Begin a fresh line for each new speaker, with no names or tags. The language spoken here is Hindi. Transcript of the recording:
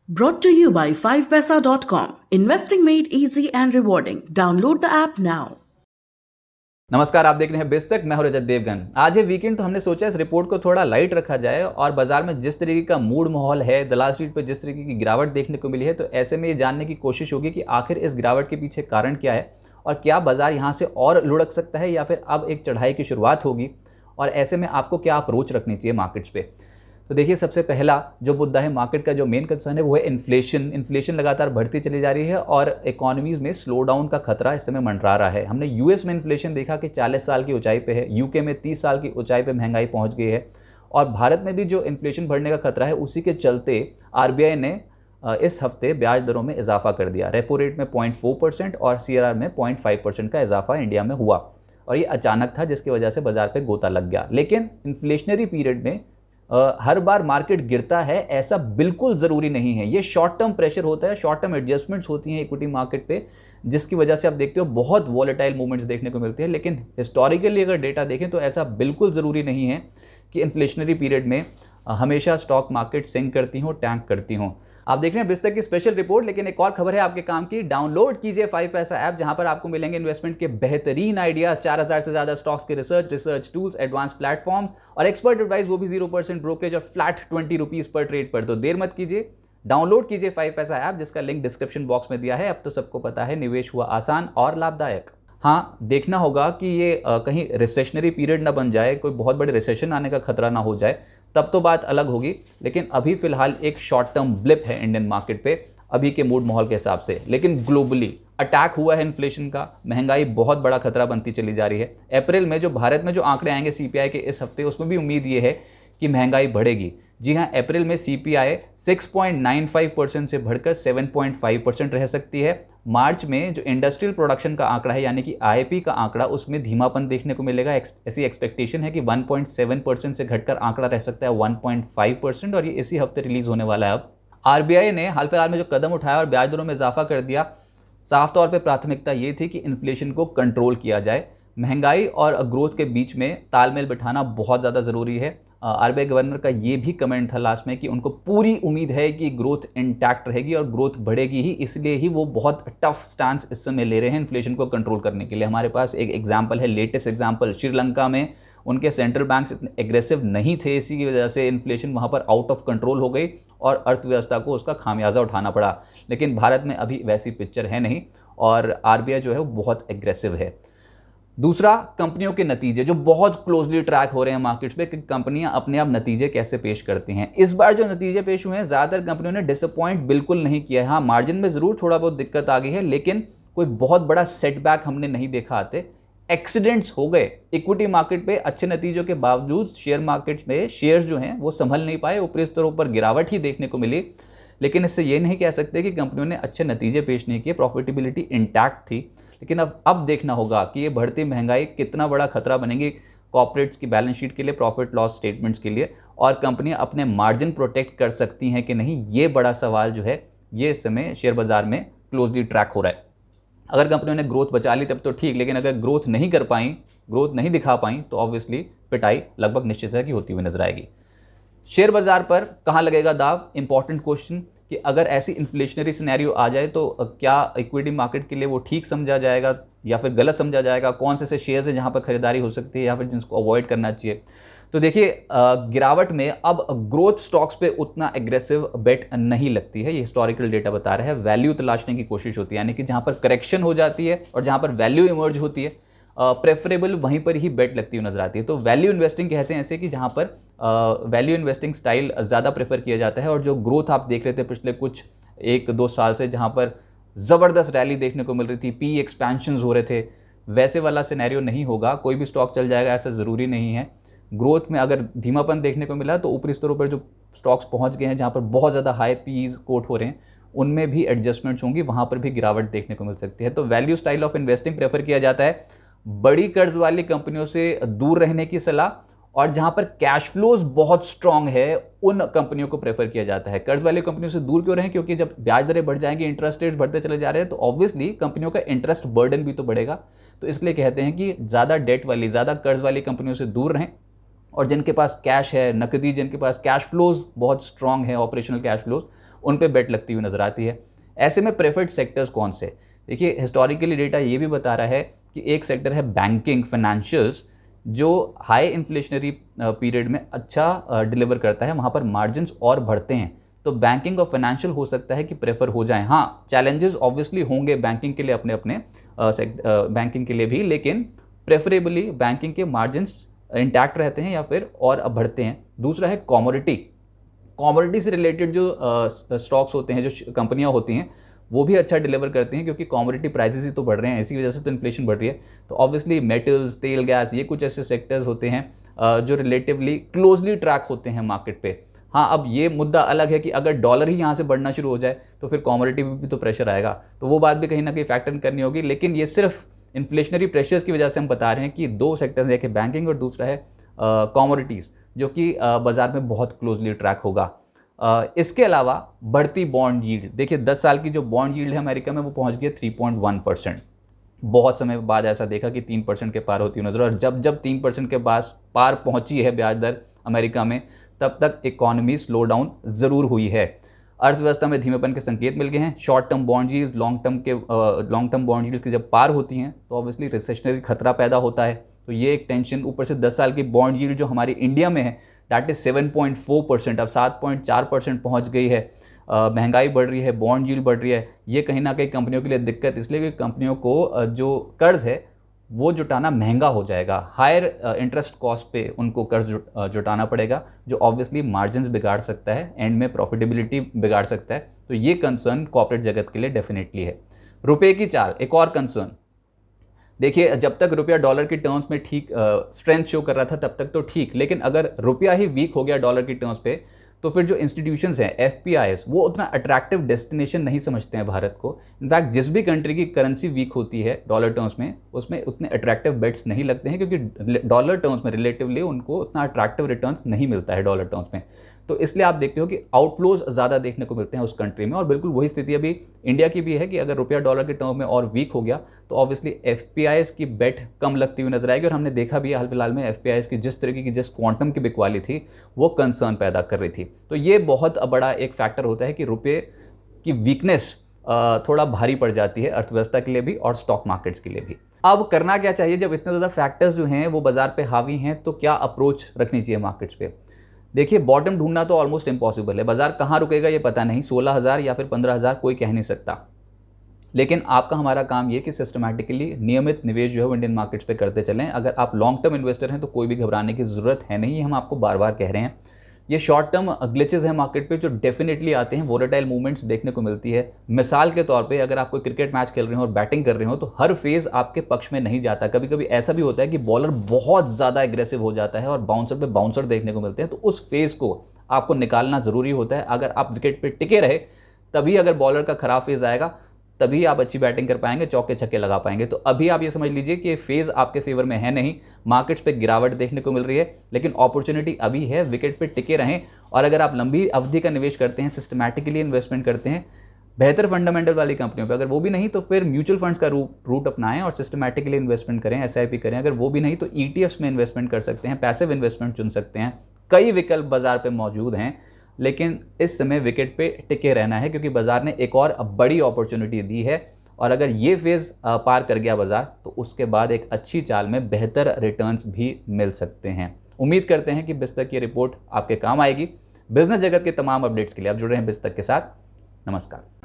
Brought to you by 5paisa.com. Investing made easy and rewarding. Download the app now.
नमस्कार, आप देख रहे हैं बेस्तक। मैं हूं रजत देवगन। आज है वीकेंड, तो हमने सोचा इस रिपोर्ट को थोड़ा लाइट रखा जाए और बाजार में जिस तरीके का मूड माहौल है, दलाल स्ट्रीट पर जिस तरीके की गिरावट देखने को मिली है, तो ऐसे में ये जानने की कोशिश होगी कि आखिर इस गिरावट के पीछे कारण क्या है और क्या बाजार यहाँ से और लुढ़क सकता है या फिर अब एक चढ़ाई की शुरुआत होगी, और ऐसे में आपको क्या अप्रोच रखनी चाहिए मार्केट्स पे। तो देखिए, सबसे पहला जो मुद्दा है मार्केट का, जो मेन कंसर्न है वो है इन्फ्लेशन लगातार बढ़ती चली जा रही है और इकोनॉमीज़ में स्लो डाउन का खतरा इस समय मंडरा रहा है। हमने यूएस में इन्फ्लेशन देखा कि 40 साल की ऊंचाई पे है, यूके में 30 साल की ऊंचाई पे महंगाई पहुंच गई है, और भारत में भी जो इन्फ्लेशन बढ़ने का खतरा है उसी के चलते आरबीआई ने इस हफ्ते ब्याज दरों में इजाफा कर दिया। रेपो रेट में 0.4% और सीआरआर में 0.5% का इजाफा इंडिया में हुआ, और ये अचानक था जिसकी वजह से बाजार पे गोता लग गया। लेकिन इन्फ्लेशनरी पीरियड में हर बार मार्केट गिरता है ऐसा बिल्कुल ज़रूरी नहीं है। ये शॉर्ट टर्म प्रेशर होता है, शॉर्ट टर्म एडजस्टमेंट्स होती हैं इक्विटी मार्केट पे, जिसकी वजह से आप देखते हो बहुत वॉलेटाइल मूवमेंट्स देखने को मिलते हैं। लेकिन हिस्टोरिकली अगर डेटा देखें तो ऐसा बिल्कुल ज़रूरी नहीं है कि इन्फ्लेशनरी पीरियड में हमेशा स्टॉक मार्केट सिंक करती हों, टैंक करती हों। आप देख रहे हैं बेस्तक की स्पेशल रिपोर्ट, लेकिन एक और खबर है आपके काम की। डाउनलोड कीजिए 5पैसा ऐप, जहां पर आपको मिलेंगे इन्वेस्टमेंट के बेहतरीन आइडियाज, 4000 से ज्यादा स्टॉक्स के रिसर्च टूल्स, एडवांस प्लेटफॉर्म्स और एक्सपर्ट एडवाइस, वो भी 0% ब्रोकरेज और फ्लैट 20 रुपीज पर ट्रेड पर। तो देर मत कीजिए, डाउनलोड कीजिए 5पैसा ऐप, जिसका लिंक डिस्क्रिप्शन बॉक्स में दिया है। अब तो सबको पता है, निवेश हुआ आसान और लाभदायक। हाँ, देखना होगा कि ये कहीं रिसेशनरी पीरियड ना बन जाए, कोई बहुत बड़े रिसेशन आने का खतरा ना हो जाए, तब तो बात अलग होगी। लेकिन अभी फिलहाल एक शॉर्ट टर्म ब्लिप है इंडियन मार्केट पे अभी के मूड माहौल के हिसाब से। लेकिन ग्लोबली अटैक हुआ है इन्फ्लेशन का, महंगाई बहुत बड़ा खतरा बनती चली जा रही है। अप्रैल में जो भारत में जो आंकड़े आएंगे सीपीआई के इस हफ्ते, उसमें भी उम्मीद ये है कि महंगाई बढ़ेगी। जी हाँ, अप्रैल में सीपीआई 6.95% से बढ़कर 7.5% रह सकती है। मार्च में जो इंडस्ट्रियल प्रोडक्शन का आंकड़ा है, यानी कि आईपी का आंकड़ा, उसमें धीमापन देखने को मिलेगा। ऐसी एक्सपेक्टेशन है कि 1.7% से घटकर आंकड़ा रह सकता है 1.5%, और ये इसी हफ्ते रिलीज होने वाला है। अब आरबीआई ने हाल फिलहाल में जो कदम उठाया और ब्याज दरों में इजाफा कर दिया, साफ तौर पे प्राथमिकता ये थी कि इन्फ्लेशन को कंट्रोल किया जाए। महंगाई और ग्रोथ के बीच में तालमेल बिठाना बहुत ज़्यादा ज़रूरी है। आरबीआई गवर्नर का ये भी कमेंट था लास्ट में कि उनको पूरी उम्मीद है कि ग्रोथ इंटैक्ट रहेगी और ग्रोथ बढ़ेगी ही, इसलिए ही वो बहुत टफ स्टांस इस समय ले रहे हैं इन्फ्लेशन को कंट्रोल करने के लिए। हमारे पास एक एग्जांपल है, लेटेस्ट एग्जांपल, श्रीलंका में उनके सेंट्रल बैंक्स इतने एग्रेसिव नहीं थे, इसी की वजह से इन्फ्लेशन वहाँ पर आउट ऑफ कंट्रोल हो गई और अर्थव्यवस्था को उसका खामियाजा उठाना पड़ा। लेकिन भारत में अभी वैसी पिक्चर है नहीं और आरबीआई जो है वो बहुत एग्रेसिव है। दूसरा, कंपनियों के नतीजे जो बहुत क्लोजली ट्रैक हो रहे हैं मार्केट्स पे कि कंपनियां अपने आप नतीजे कैसे पेश करती हैं। इस बार जो नतीजे पेश हुए हैं, ज़्यादातर कंपनियों ने डिसअपॉइंट बिल्कुल नहीं किया है। हाँ, मार्जिन में ज़रूर थोड़ा बहुत दिक्कत आ गई है, लेकिन कोई बहुत बड़ा सेटबैक हमने नहीं देखा आते। एक्सीडेंट्स हो गए इक्विटी मार्केट पे, अच्छे नतीजों के बावजूद शेयर मार्केट में शेयर्स जो हैं वो संभल नहीं पाए, ऊपरी स्तरों पर गिरावट ही देखने को मिली। लेकिन इससे ये नहीं कह सकते कि कंपनियों ने अच्छे नतीजे पेश नहीं किए, प्रॉफिटेबिलिटी इंटैक्ट थी। लेकिन अब देखना होगा कि ये बढ़ती महंगाई कितना बड़ा खतरा बनेगी कॉर्पोरेट्स की बैलेंस शीट के लिए, प्रॉफिट लॉस स्टेटमेंट्स के लिए, और कंपनियां अपने मार्जिन प्रोटेक्ट कर सकती हैं कि नहीं, ये बड़ा सवाल जो है ये इस समय शेयर बाजार में क्लोजली ट्रैक हो रहा है। अगर कंपनियों ने ग्रोथ बचा ली तब तो ठीक, लेकिन अगर ग्रोथ नहीं कर पाई, ग्रोथ नहीं दिखा पाई, तो ऑब्वियसली पिटाई लगभग निश्चित है कि होती हुई नजर आएगी। शेयर बाजार पर कहाँ लगेगा दाव? इंपॉर्टेंट क्वेश्चन कि अगर ऐसी इन्फ्लेशनरी सिनेरियो आ जाए तो क्या इक्विटी मार्केट के लिए वो ठीक समझा जाएगा या फिर गलत समझा जाएगा? कौन से शेयर्स है जहाँ पर खरीदारी हो सकती है या फिर जिनको अवॉइड करना चाहिए? तो देखिए, गिरावट में अब ग्रोथ स्टॉक्स पे उतना एग्रेसिव बेट नहीं लगती है, ये हिस्टोरिकल डेटा बता रहा है। वैल्यू तलाशने की कोशिश होती है, यानी कि जहाँ पर करेक्शन हो जाती है और जहाँ पर वैल्यू इमर्ज होती है, प्रेफरेबल वहीं पर ही बेट लगती हुई नजर आती है। तो वैल्यू इन्वेस्टिंग कहते हैं ऐसे कि जहाँ पर वैल्यू इन्वेस्टिंग स्टाइल ज़्यादा प्रेफर किया जाता है। और जो ग्रोथ आप देख रहे थे पिछले कुछ 1-2 साल से, जहाँ पर ज़बरदस्त रैली देखने को मिल रही थी, पी एक्सपेंशंस हो रहे थे, वैसे वाला सिनेरियो नहीं होगा। कोई भी स्टॉक चल जाएगा ऐसा ज़रूरी नहीं है। ग्रोथ में अगर धीमापन देखने को मिला तो ऊपरी स्तरों पर जो स्टॉक्स पहुँच गए हैं, जहाँ पर बहुत ज़्यादा हाई पीज कोट हो रहे हैं, उनमें भी एडजस्टमेंट्स होंगी, वहाँ पर भी गिरावट देखने को मिल सकती है। तो value style of investing prefer किया जाता है। बड़ी कर्ज वाली कंपनियों से दूर रहने की सलाह, और जहां पर कैश फ्लोज बहुत स्ट्रांग है उन कंपनियों को प्रेफर किया जाता है। कर्ज वाली कंपनियों से दूर क्यों रहें? क्योंकि जब ब्याज दरें बढ़ जाएंगी, इंटरेस्ट रेट बढ़ते चले जा रहे हैं, तो ऑब्वियसली कंपनियों का इंटरेस्ट बर्डन भी तो बढ़ेगा। तो इसलिए कहते हैं कि ज़्यादा डेट वाली, ज़्यादा कर्ज वाली कंपनियों से दूर रहें, और जिनके पास कैश है, नकदी, जिनके पास कैश फ्लोज बहुत स्ट्रांग है, ऑपरेशनल कैश फ्लोज, उन पे बेट लगती हुई नजर आती है। ऐसे में प्रेफर्ड सेक्टर्स कौन से? देखिए हिस्टोरिकली डेटा ये भी बता रहा है कि एक सेक्टर है बैंकिंग, फाइनेंशियल्स, जो हाई इन्फ्लेशनरी पीरियड में अच्छा डिलीवर करता है, वहाँ पर मार्जिन्स और बढ़ते हैं। तो बैंकिंग और फाइनेंशियल हो सकता है कि प्रेफर हो जाएं। हाँ, चैलेंजेस ऑब्वियसली होंगे बैंकिंग के लिए, अपने अपने बैंकिंग के लिए भी, लेकिन प्रेफरेबली बैंकिंग के मार्जिन्स इंटैक्ट रहते हैं या फिर और अब बढ़ते हैं। दूसरा है कॉमोडिटी से रिलेटेड जो स्टॉक्स होते हैं, जो कंपनियां होती हैं, वो भी अच्छा डिलीवर करती हैं, क्योंकि कॉमोडिटी प्राइसेस ही तो बढ़ रहे हैं, इसी वजह से तो इन्फ्लेशन बढ़ रही है। तो ऑब्वियसली मेटल्स, तेल, गैस, ये कुछ ऐसे सेक्टर्स होते हैं जो रिलेटिवली क्लोजली ट्रैक होते हैं मार्केट पे। हाँ, अब ये मुद्दा अलग है कि अगर डॉलर ही यहाँ से बढ़ना शुरू हो जाए तो फिर कॉमोडिटी भी तो प्रेशर आएगा, तो वो बात भी कहीं ना कहीं फैक्टर करनी होगी। लेकिन ये सिर्फ इन्फ्लेशनरी प्रेशर्स की वजह से हम बता रहे हैं कि दो सेक्टर्स, एक है बैंकिंग और दूसरा है कॉमोडिटीज़, जो कि बाजार में बहुत क्लोजली ट्रैक होगा। इसके अलावा बढ़ती बॉन्ड यील्ड, देखिए 10 साल की जो बॉन्ड यील्ड है अमेरिका में, वो पहुंच गई 3.1%। बहुत समय बाद ऐसा देखा कि 3% के पार होती हुई नजर, और जब 3% के पार पहुंची है ब्याज दर अमेरिका में, तब तक इकॉनमी स्लो डाउन ज़रूर हुई है। अर्थव्यवस्था में धीमेपन के संकेत मिल गए हैं। Short term bond yields long term bond yields की जब पार होती हैं तो ऑब्वियसली रिसेशनरी खतरा पैदा होता है। तो ये एक टेंशन, ऊपर से 10 साल की बॉन्ड यील्ड जो हमारी इंडिया में है दैट इज़ 7.4%, अब 7.4% पहुंच गई है। महंगाई बढ़ रही है, बॉन्ड यील्ड बढ़ रही है, ये कहीं ना कहीं कंपनियों के लिए दिक्कत, इसलिए कि कंपनियों को जो कर्ज है वो जुटाना महंगा हो जाएगा। हायर इंटरेस्ट कॉस्ट पे उनको कर्ज जुटाना पड़ेगा, जो ऑब्वियसली मार्जिन्स बिगाड़ सकता है, एंड में प्रॉफिटेबिलिटी बिगाड़ सकता है। तो ये कंसर्न कॉर्पोरेट जगत के लिए डेफिनेटली है। रुपए की चाल, एक और कंसर्न। देखिए जब तक रुपया डॉलर की टर्म्स में ठीक स्ट्रेंथ शो कर रहा था तब तक तो ठीक, लेकिन अगर रुपया ही वीक हो गया डॉलर की टर्म्स पे, तो फिर जो इंस्टीट्यूशंस हैं, एफपीआईज, वो उतना अट्रैक्टिव डेस्टिनेशन नहीं समझते हैं भारत को। इनफैक्ट जिस भी कंट्री की करेंसी वीक होती है डॉलर टर्म्स में, उसमें उतने अट्रैक्टिव बेट्स नहीं लगते हैं, क्योंकि डॉलर टर्म्स में रिलेटिवली उनको उतना अट्रैक्टिव रिटर्न्स नहीं मिलता है डॉलर टर्म्स में। तो इसलिए आप देखते हो कि आउटफ्लोज ज़्यादा देखने को मिलते हैं उस कंट्री में, और बिल्कुल वही स्थिति अभी इंडिया की भी है कि अगर रुपया डॉलर के टर्म में और वीक हो गया तो ऑब्वियसली एफपीआईज की बेट कम लगती हुई नजर आएगी। और हमने देखा भी हाल फिलहाल में एफपीआईज की जिस तरीके की, जिस क्वांटम की बिकवाली थी, वो कंसर्न पैदा कर रही थी। तो ये बहुत बड़ा एक फैक्टर होता है कि रुपये की वीकनेस थोड़ा भारी पड़ जाती है अर्थव्यवस्था के लिए भी और स्टॉक मार्केट्स के लिए भी। अब करना क्या चाहिए जब इतने ज़्यादा फैक्टर्स जो हैं वो बाजार पे हावी हैं, तो क्या अप्रोच रखनी चाहिए मार्केट्स पे? देखिए बॉटम ढूंढना तो ऑलमोस्ट इम्पॉसिबल है, बाजार कहाँ रुकेगा ये पता नहीं, 16,000 या फिर 15,000 कोई कह नहीं सकता। लेकिन आपका हमारा काम ये कि सिस्टमैटिकली नियमित निवेश जो है वो इंडियन मार्केट्स पे करते चलें। अगर आप लॉन्ग टर्म इन्वेस्टर हैं तो कोई भी घबराने की ज़रूरत है नहीं, हम आपको बार बार कह रहे हैं। ये शॉर्ट टर्म ग्लिचेस हैं मार्केट पे जो डेफिनेटली आते हैं, वोलेटाइल मूवमेंट्स देखने को मिलती है। मिसाल के तौर पे अगर आप कोई क्रिकेट मैच खेल रहे हो और बैटिंग कर रहे हो तो हर फेज़ आपके पक्ष में नहीं जाता। कभी कभी ऐसा भी होता है कि बॉलर बहुत ज़्यादा एग्रेसिव हो जाता है और बाउंसर पे बाउंसर देखने को मिलते हैं, तो उस फेज़ को आपको निकालना ज़रूरी होता है। अगर आप विकेट पे टिके रहे तभी, अगर बॉलर का खराब फेज़ आएगा तभी आप अच्छी बैटिंग कर पाएंगे, चौके छक्के लगा पाएंगे। तो अभी आप ये समझ लीजिए कि फेज़ आपके फेवर में है नहीं, मार्केट्स पे गिरावट देखने को मिल रही है, लेकिन अपॉर्चुनिटी अभी है, विकेट पे टिके रहें। और अगर आप लंबी अवधि का निवेश करते हैं, सिस्टमैटिकली इन्वेस्टमेंट करते हैं बेहतर फंडामेंटल वाली कंपनियों पे, अगर वो भी नहीं तो फिर म्यूचुअल फंड्स का रूट अपनाएं और सिस्टमैटिकली इन्वेस्टमेंट करें, एसआईपी करें। अगर वो भी नहीं तो ईटीएफ्स में इन्वेस्टमेंट कर सकते हैं, पैसिव इन्वेस्टमेंट चुन सकते हैं। कई विकल्प बाजार पे मौजूद हैं, लेकिन इस समय विकेट पे टिके रहना है, क्योंकि बाजार ने एक और बड़ी अपॉर्चुनिटी दी है। और अगर ये फेज़ पार कर गया बाजार, तो उसके बाद एक अच्छी चाल में बेहतर रिटर्न्स भी मिल सकते हैं। उम्मीद करते हैं कि बिस्तक की रिपोर्ट आपके काम आएगी। बिजनेस जगत के तमाम अपडेट्स के लिए आप जुड़ रहे हैं बिस्तक के साथ। नमस्कार।